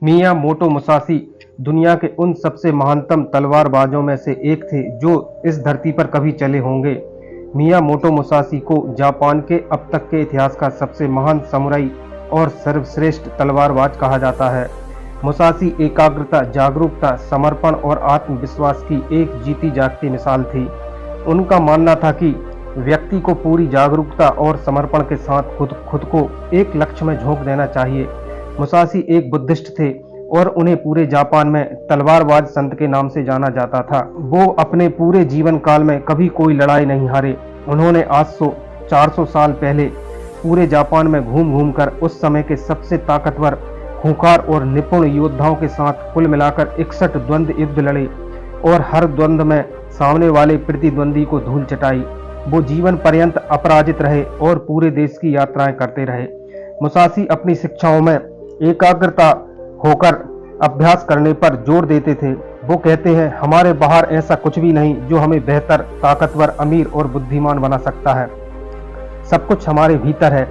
Miyamoto Musashi दुनिया के उन सबसे महानतम तलवारबाजों में से एक थे जो इस धरती पर कभी चले होंगे। मियामोटो मुसाशी को जापान के अब तक के इतिहास का सबसे महान समुराई और सर्वश्रेष्ठ तलवारबाज कहा जाता है। मुसाशी एकाग्रता, जागरूकता, समर्पण और आत्मविश्वास की एक जीती जागती मिसाल थी। उनका मानना था कि व्यक्ति को पूरी जागरूकता और समर्पण के साथ खुद को एक लक्ष्य में झोंक देना चाहिए। मुसाशी एक बुद्धिस्ट थे और उन्हें पूरे जापान में तलवारबाज संत के नाम से जाना जाता था। वो अपने पूरे जीवन काल में कभी कोई लड़ाई नहीं हारे। उन्होंने आज से 400 साल पहले पूरे जापान में घूम घूम कर उस समय के सबसे ताकतवर, खूंखार और निपुण योद्धाओं के साथ कुल मिलाकर 61 द्वंद्व युद्ध लड़े और हर द्वंद्व में सामने वाले प्रतिद्वंदी को धूल चटाई। वो जीवन पर्यंत अपराजित रहे और पूरे देश की यात्राएं करते रहे। मुसाशी अपनी शिक्षाओं में एकाग्रता होकर अभ्यास करने पर जोर देते थे। वो कहते हैं, हमारे बाहर ऐसा कुछ भी नहीं जो हमें बेहतर, ताकतवर, अमीर और बुद्धिमान बना सकता है। सब कुछ हमारे भीतर है,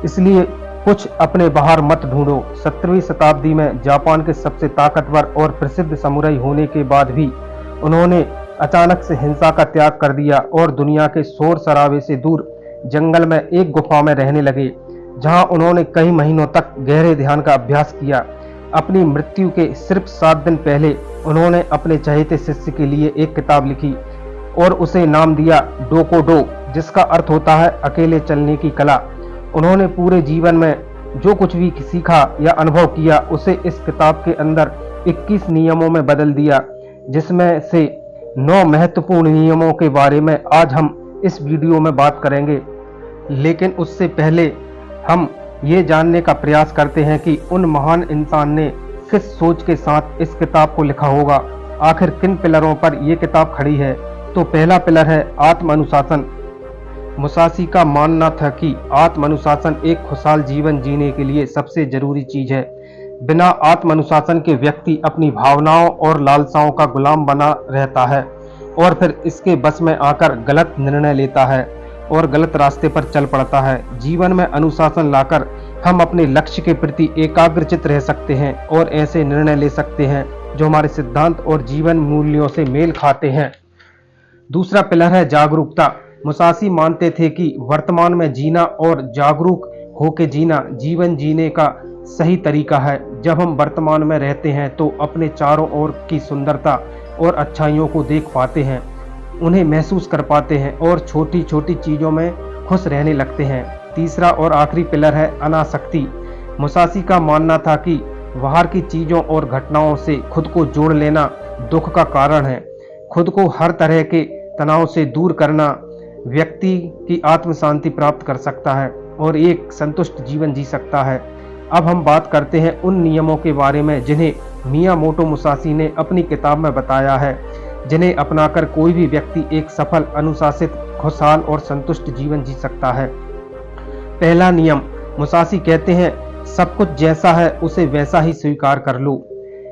इसलिए कुछ अपने बाहर मत ढूंढो। 17वीं शताब्दी में जापान के सबसे ताकतवर और प्रसिद्ध समुराई होने के बाद भी उन्होंने अचानक से हिंसा का त्याग कर दिया और दुनिया के शोर शराबे से दूर जंगल में एक गुफा में रहने लगे, जहां उन्होंने कई महीनों तक गहरे ध्यान का अभ्यास किया। अपनी मृत्यु के सिर्फ 7 दिन पहले उन्होंने अपने चहेते शिष्य के लिए एक किताब लिखी और उसे नाम दिया डोकोडो, जिसका अर्थ होता है अकेले चलने की कला। उन्होंने पूरे जीवन में जो कुछ भी सीखा या अनुभव किया उसे इस किताब के अंदर 21 नियमों में बदल दिया, जिसमें से 9 महत्वपूर्ण नियमों के बारे में आज हम इस वीडियो में बात करेंगे। लेकिन उससे पहले हम ये जानने का प्रयास करते हैं कि उन महान इंसान ने किस सोच के साथ इस किताब को लिखा होगा। आखिर किन पिलरों पर यह किताब खड़ी है। तो पहला पिलर है आत्म अनुशासन। मुसाशी का मानना था कि आत्म अनुशासन एक खुशहाल जीवन जीने के लिए सबसे जरूरी चीज है। बिना आत्म अनुशासन के व्यक्ति अपनी भावनाओं और लालसाओं का गुलाम बना रहता है और फिर इसके बस में आकर गलत निर्णय लेता है और गलत रास्ते पर चल पड़ता है। जीवन में अनुशासन लाकर हम अपने लक्ष्य के प्रति एकाग्रचित रह सकते हैं और ऐसे निर्णय ले सकते हैं जो हमारे सिद्धांत और जीवन मूल्यों से मेल खाते हैं। दूसरा पिलर है जागरूकता। मुसाशी मानते थे कि वर्तमान में जीना और जागरूक होकर जीना जीवन जीने का सही तरीका है। जब हम वर्तमान में रहते हैं तो अपने चारों ओर की सुंदरता और अच्छाइयों को देख पाते हैं, उन्हें महसूस कर पाते हैं और छोटी छोटी चीजों में खुश रहने लगते हैं। तीसरा और आखिरी पिलर है अनासक्ति। मुसाशी का मानना था कि बाहर की चीजों और घटनाओं से खुद को जोड़ लेना दुख का कारण है। खुद को हर तरह के तनाव से दूर करना व्यक्ति की आत्म शांति प्राप्त कर सकता है और एक संतुष्ट जीवन जी सकता है। अब हम बात करते हैं उन नियमों के बारे में जिन्हें मियामोटो मुसाशी ने अपनी किताब में बताया है, जिन्हें अपनाकर कोई भी व्यक्ति एक सफल, अनुशासित, खुशहाल और संतुष्ट जीवन जी सकता है। पहला नियम, मुसाशी कहते हैं, सब कुछ जैसा है उसे वैसा ही स्वीकार कर लो।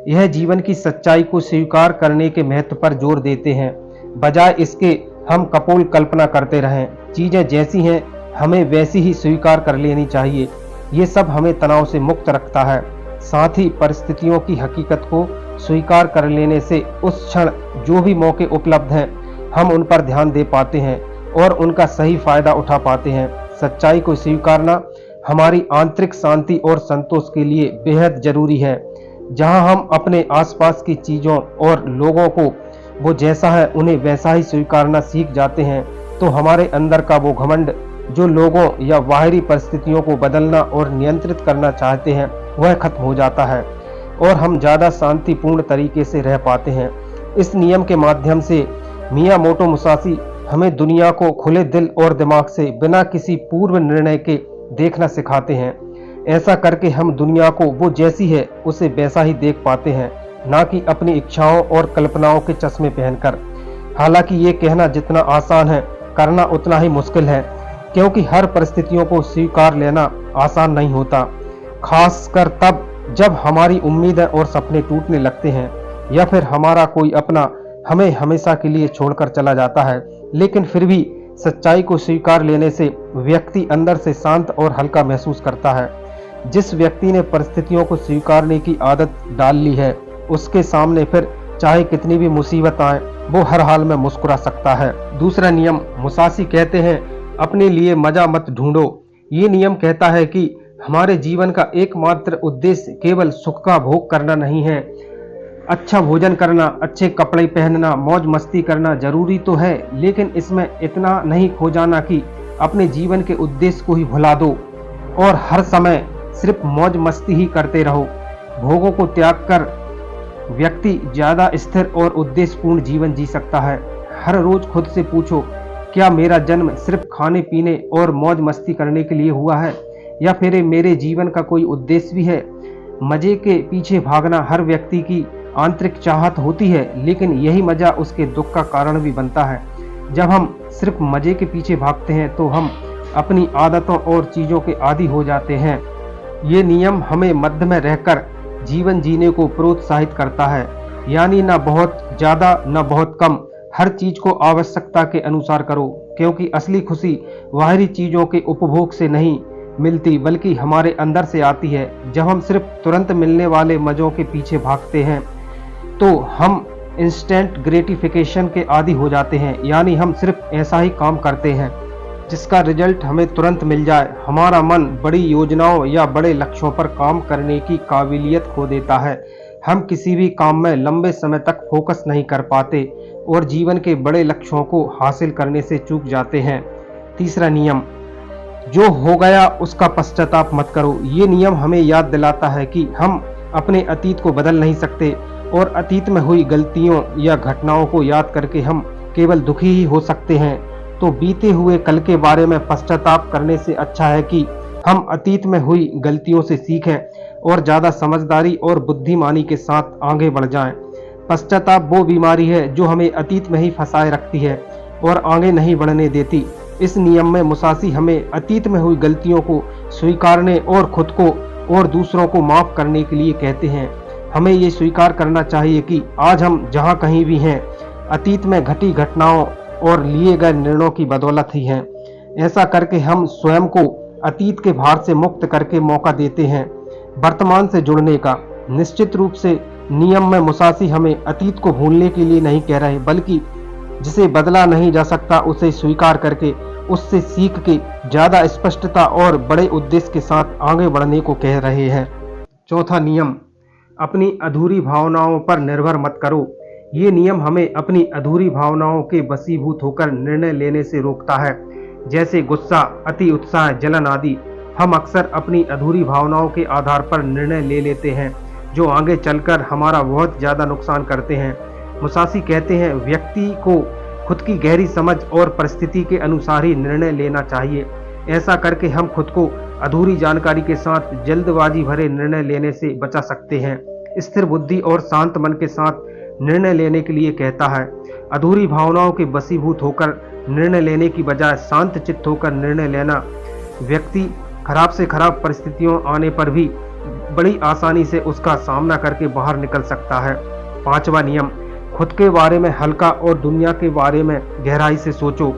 यह जीवन की सच्चाई को स्वीकार करने के महत्व पर जोर देते हैं, बजाय इसके हम कपोल कल्पना करते रहें। चीजें जैसी हैं हमें वैसी ही स्वीकार कर लेनी चाहिए। ये सब हमें तनाव से मुक्त रखता है। साथ ही परिस्थितियों की हकीकत को स्वीकार कर लेने से उस क्षण जो भी मौके उपलब्ध हैं हम उन पर ध्यान दे पाते हैं और उनका सही फायदा उठा पाते हैं। सच्चाई को स्वीकारना हमारी आंतरिक शांति और संतोष के लिए बेहद जरूरी है। जहां हम अपने आसपास की चीजों और लोगों को वो जैसा है उन्हें वैसा ही स्वीकारना सीख जाते हैं तो हमारे अंदर का वो घमंड जो लोगों या बाहरी परिस्थितियों को बदलना और नियंत्रित करना चाहते हैं वह खत्म हो जाता है और हम ज़्यादा शांतिपूर्ण तरीके से रह पाते हैं। इस नियम के माध्यम से मियामोटो मुसाशी हमें दुनिया को खुले दिल और दिमाग से बिना किसी पूर्व निर्णय के देखना सिखाते हैं। ऐसा करके हम दुनिया को वो जैसी है उसे वैसा ही देख पाते हैं, ना कि अपनी इच्छाओं और कल्पनाओं के चश्मे पहनकर। हालांकि ये कहना जितना आसान है करना उतना ही मुश्किल है, क्योंकि हर परिस्थितियों को स्वीकार लेना आसान नहीं होता, खासकर तब जब हमारी उम्मीदें और सपने टूटने लगते हैं या फिर हमारा कोई अपना हमें हमेशा के लिए छोड़कर चला जाता है। लेकिन फिर भी सच्चाई को स्वीकार लेने से व्यक्ति अंदर से शांत और हल्का महसूस करता है। जिस व्यक्ति ने परिस्थितियों को स्वीकारने की आदत डाल ली है, उसके सामने फिर चाहे कितनी भी मुसीबत आए, वो हर हाल में मुस्कुरा सकता है। दूसरा नियम, मुसाशी कहते हैं अपने लिए मजा मत ढूंढो। ये नियम कहता है कि हमारे जीवन का एकमात्र उद्देश्य केवल सुख का भोग करना नहीं है। अच्छा भोजन करना, अच्छे कपड़े पहनना, मौज मस्ती करना जरूरी तो है, लेकिन इसमें इतना नहीं खो जाना कि अपने जीवन के उद्देश्य को ही भुला दो और हर समय सिर्फ मौज मस्ती ही करते रहो। भोगों को त्याग कर व्यक्ति ज्यादा स्थिर और उद्देश्यपूर्ण जीवन जी सकता है। हर रोज खुद से पूछो, क्या मेरा जन्म सिर्फ खाने पीने और मौज मस्ती करने के लिए हुआ है, या फिर मेरे जीवन का कोई उद्देश्य भी है? मजे के पीछे भागना हर व्यक्ति की आंतरिक चाहत होती है, लेकिन यही मजा उसके दुख का कारण भी बनता है। जब हम सिर्फ मजे के पीछे भागते हैं तो हम अपनी आदतों और चीजों के आदी हो जाते हैं। ये नियम हमें मध्य में रहकर जीवन जीने को प्रोत्साहित करता है, यानी ना बहुत ज्यादा ना बहुत कम, हर चीज को आवश्यकता के अनुसार करो, क्योंकि असली खुशी बाहरी चीजों के उपभोग से नहीं मिलती बल्कि हमारे अंदर से आती है। जब हम सिर्फ तुरंत मिलने वाले मजों के पीछे भागते हैं तो हम इंस्टेंट ग्रेटिफिकेशन के आदी हो जाते हैं, यानी हम सिर्फ ऐसा ही काम करते हैं जिसका रिजल्ट हमें तुरंत मिल जाए। हमारा मन बड़ी योजनाओं या बड़े लक्ष्यों पर काम करने की काबिलियत खो देता है। हम किसी भी काम में लंबे समय तक फोकस नहीं कर पाते और जीवन के बड़े लक्ष्यों को हासिल करने से चूक जाते हैं। तीसरा नियम, जो हो गया उसका पश्चाताप मत करो। ये नियम हमें याद दिलाता है कि हम अपने अतीत को बदल नहीं सकते और अतीत में हुई गलतियों या घटनाओं को याद करके हम केवल दुखी ही हो सकते हैं। तो बीते हुए कल के बारे में पश्चाताप करने से अच्छा है कि हम अतीत में हुई गलतियों से सीखें और ज़्यादा समझदारी और बुद्धिमानी के साथ आगे बढ़ जाएं। पश्चाताप वो बीमारी है जो हमें अतीत में ही फंसाए रखती है और आगे नहीं बढ़ने देती। इस नियम में मुसाशी हमें अतीत में हुई गलतियों को स्वीकारने और खुद को और दूसरों को माफ करने के लिए कहते हैं। हमें ये स्वीकार करना चाहिए कि आज हम जहाँ कहीं भी हैं, अतीत में घटी घटनाओं और लिए गए निर्णयों की बदौलत ही हैं। ऐसा करके हम स्वयं को अतीत के भार से मुक्त करके मौका देते हैं वर्तमान से जुड़ने का। निश्चित रूप से नियम में मुसाशी हमें अतीत को भूलने के लिए नहीं कह रहे, बल्कि जिसे बदला नहीं जा सकता उसे स्वीकार करके उससे सीख के ज्यादा स्पष्टता और बड़े उद्देश्य के साथ आगे बढ़ने को कह रहे हैं। चौथा नियम, अपनी अधूरी भावनाओं पर निर्भर मत करो। ये नियम हमें अपनी अधूरी भावनाओं के वशीभूत होकर निर्णय लेने से रोकता है, जैसे गुस्सा, अति उत्साह, जलन आदि। हम अक्सर अपनी अधूरी भावनाओं के आधार पर निर्णय ले लेते हैं जो आगे चलकर हमारा बहुत ज़्यादा नुकसान करते हैं। मुसाशी कहते हैं व्यक्ति को खुद की गहरी समझ और परिस्थिति के अनुसार ही निर्णय लेना चाहिए। ऐसा करके हम खुद को अधूरी जानकारी के साथ जल्दबाजी भरे निर्णय लेने से बचा सकते हैं। स्थिर बुद्धि और शांत मन के साथ निर्णय लेने के लिए कहता है। अधूरी भावनाओं के वशीभूत होकर निर्णय लेने की बजाय शांत चित्त होकर निर्णय लेना व्यक्ति खराब से खराब परिस्थितियों आने पर भी बड़ी आसानी से उसका सामना करके बाहर निकल सकता है। पांचवा नियम, खुद के बारे में हल्का और दुनिया के बारे में गहराई से सोचो।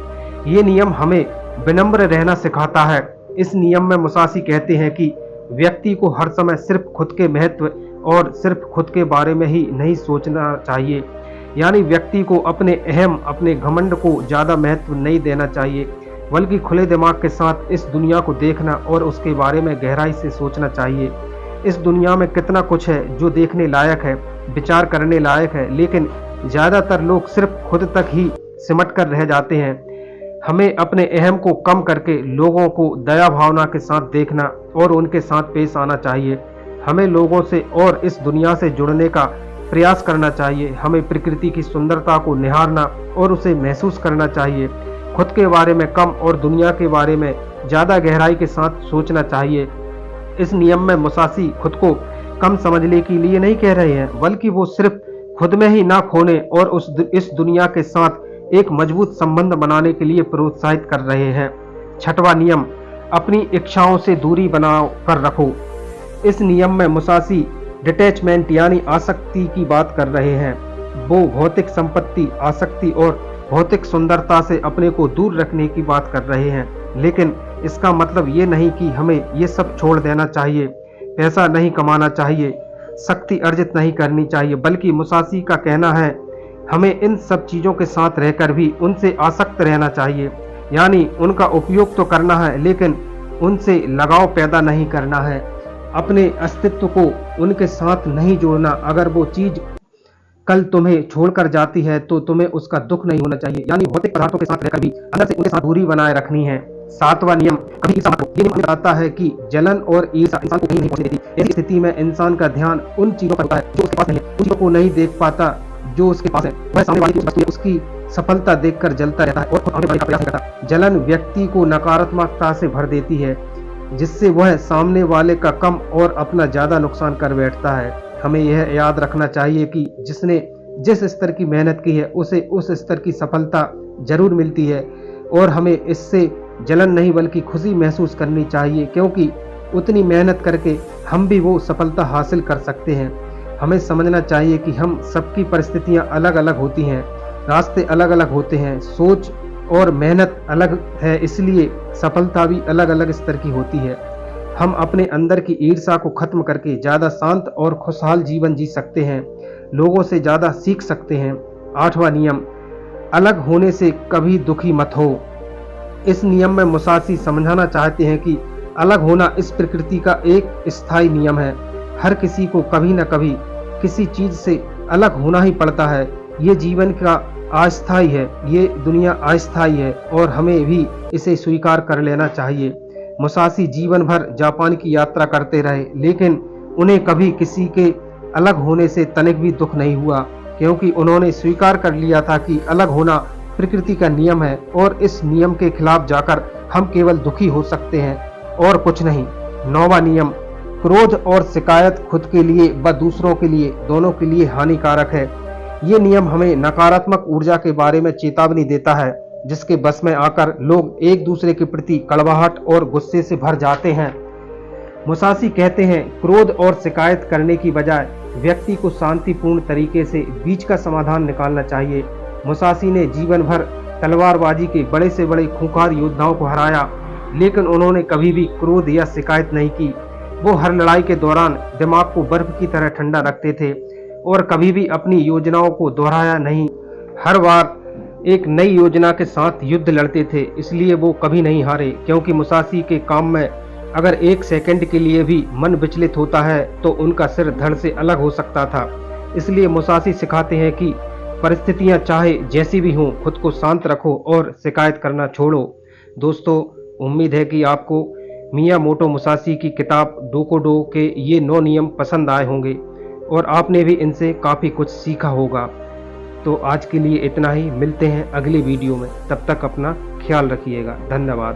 ये नियम हमें विनम्र रहना सिखाता है। इस नियम में मुसाशी कहते हैं कि व्यक्ति को हर समय सिर्फ खुद के महत्व और सिर्फ खुद के बारे में ही नहीं सोचना चाहिए, यानी व्यक्ति को अपने अहम, अपने घमंड को ज़्यादा महत्व नहीं देना चाहिए, बल्कि खुले दिमाग के साथ इस दुनिया को देखना और उसके बारे में गहराई से सोचना चाहिए। इस दुनिया में कितना कुछ है जो देखने लायक है, विचार करने लायक है, लेकिन ज़्यादातर लोग सिर्फ खुद तक ही सिमट कर रह जाते हैं। हमें अपने अहम को कम करके लोगों को दया भावना के साथ देखना और उनके साथ पेश आना चाहिए। हमें लोगों से और इस दुनिया से जुड़ने का प्रयास करना चाहिए। हमें प्रकृति की सुंदरता को निहारना और उसे महसूस करना चाहिए। खुद के बारे में कम और दुनिया के बारे में ज़्यादा गहराई के साथ सोचना चाहिए। इस नियम में मुसाशी खुद को कम समझने के लिए नहीं कह रहे हैं, बल्कि वो सिर्फ खुद में ही ना खोने और इस दुनिया के साथ एक मजबूत संबंध बनाने के लिए प्रोत्साहित कर रहे हैं। छठवां नियम, अपनी इच्छाओं से दूरी बना कर रखो। इस नियम में मुसाशी डिटैचमेंट यानी आसक्ति की बात कर रहे हैं। वो भौतिक संपत्ति, आसक्ति और भौतिक सुंदरता से अपने को दूर रखने की बात कर रहे हैं, लेकिन इसका मतलब ये नहीं कि हमें ये सब छोड़ देना चाहिए, पैसा नहीं कमाना चाहिए, शक्ति अर्जित नहीं करनी चाहिए, बल्कि मुसाशी का कहना है हमें इन सब चीज़ों के साथ रहकर भी उनसे आसक्त रहना चाहिए, यानी उनका उपयोग तो करना है लेकिन उनसे लगाव पैदा नहीं करना है, अपने अस्तित्व को उनके साथ नहीं जोड़ना। अगर वो चीज़ कल तुम्हें छोड़कर जाती है तो तुम्हें उसका दुख नहीं होना चाहिए, यानी भौतिक पदार्थों के साथ रहकर भी अंदर से उनके साथ दूरी बनाए रखनी है। 7वां नियम, कभी ईर्ष्या मत करो। ये नियम बताता है कि जलन और ईर्ष्या इंसान को कहीं नहीं पहुंचने देती। ऐसी स्थिति में इंसान का ध्यान उन चीजों पर होता है जो उसके पास नहीं है, उन चीजों को नहीं देख पाता जो उसके पास है। वह सामने वाले की वस्तु है, उसकी सफलता देखकर जलता रहता है और खुद आगे बढ़ने का प्रयास नहीं करता। जलन व्यक्ति को नकारात्मकता से भर देती है, जिससे वह सामने वाले का कम और अपना ज्यादा नुकसान कर बैठता है। हमें यह याद रखना चाहिए कि जिसने जिस स्तर की मेहनत की है उसे उस स्तर की सफलता जरूर मिलती है और हमें इससे जलन नहीं बल्कि खुशी महसूस करनी चाहिए, क्योंकि उतनी मेहनत करके हम भी वो सफलता हासिल कर सकते हैं। हमें समझना चाहिए कि हम सबकी परिस्थितियां अलग अलग होती हैं, रास्ते अलग अलग होते हैं, सोच और मेहनत अलग है, इसलिए सफलता भी अलग अलग स्तर की होती है। हम अपने अंदर की ईर्ष्या को खत्म करके ज़्यादा शांत और खुशहाल जीवन जी सकते हैं, लोगों से ज़्यादा सीख सकते हैं। 8वां नियम, अलग होने से कभी दुखी मत हो। इस नियम में मुसाशी समझाना चाहते हैं कि अलग होना इस प्रकृति का एक स्थायी नियम है। हर किसी को कभी न कभी किसी चीज़ से अलग होना ही पड़ता है। ये जीवन का अस्थायी है, ये दुनिया अस्थायी है और हमें भी इसे स्वीकार कर लेना चाहिए। मुसाशी जीवन भर जापान की यात्रा करते रहे, लेकिन उन्हें कभी किसी के अलग होने से तनिक भी दुख नहीं हुआ, क्योंकि उन्होंने स्वीकार कर लिया था कि अलग होना प्रकृति का नियम है और इस नियम के खिलाफ जाकर हम केवल दुखी हो सकते हैं और कुछ नहीं। 9वां नियम, क्रोध और शिकायत खुद के लिए व दूसरों के लिए दोनों के लिए हानिकारक है। ये नियम हमें नकारात्मक ऊर्जा के बारे में चेतावनी देता है, जिसके बस में आकर लोग एक दूसरे के प्रति कड़वाहट और गुस्से से भर जाते हैं। मुसाशी कहते हैं क्रोध और शिकायत करने की बजाय व्यक्ति को शांतिपूर्ण तरीके से बीच का समाधान निकालना चाहिए। मुसाशी ने जीवन भर तलवारबाजी के बड़े से बड़े खूंखार योद्धाओं को हराया, लेकिन उन्होंने कभी भी क्रोध या शिकायत नहीं की। वो हर लड़ाई के दौरान दिमाग को बर्फ की तरह ठंडा रखते थे और कभी भी अपनी योजनाओं को दोहराया नहीं। हर बार एक नई योजना के साथ युद्ध लड़ते थे, इसलिए वो कभी नहीं हारे, क्योंकि मुसाशी के काम में अगर 1 सेकंड के लिए भी मन विचलित होता है तो उनका सिर धड़ से अलग हो सकता था। इसलिए मुसाशी सिखाते हैं कि परिस्थितियां चाहे जैसी भी हों, खुद को शांत रखो और शिकायत करना छोड़ो। दोस्तों, उम्मीद है कि आपको मियामोटो मुसाशी की किताब डोकोडो के ये 9 नियम पसंद आए होंगे और आपने भी इनसे काफ़ी कुछ सीखा होगा। तो आज के लिए इतना ही, मिलते हैं अगली वीडियो में, तब तक अपना ख्याल रखिएगा। धन्यवाद।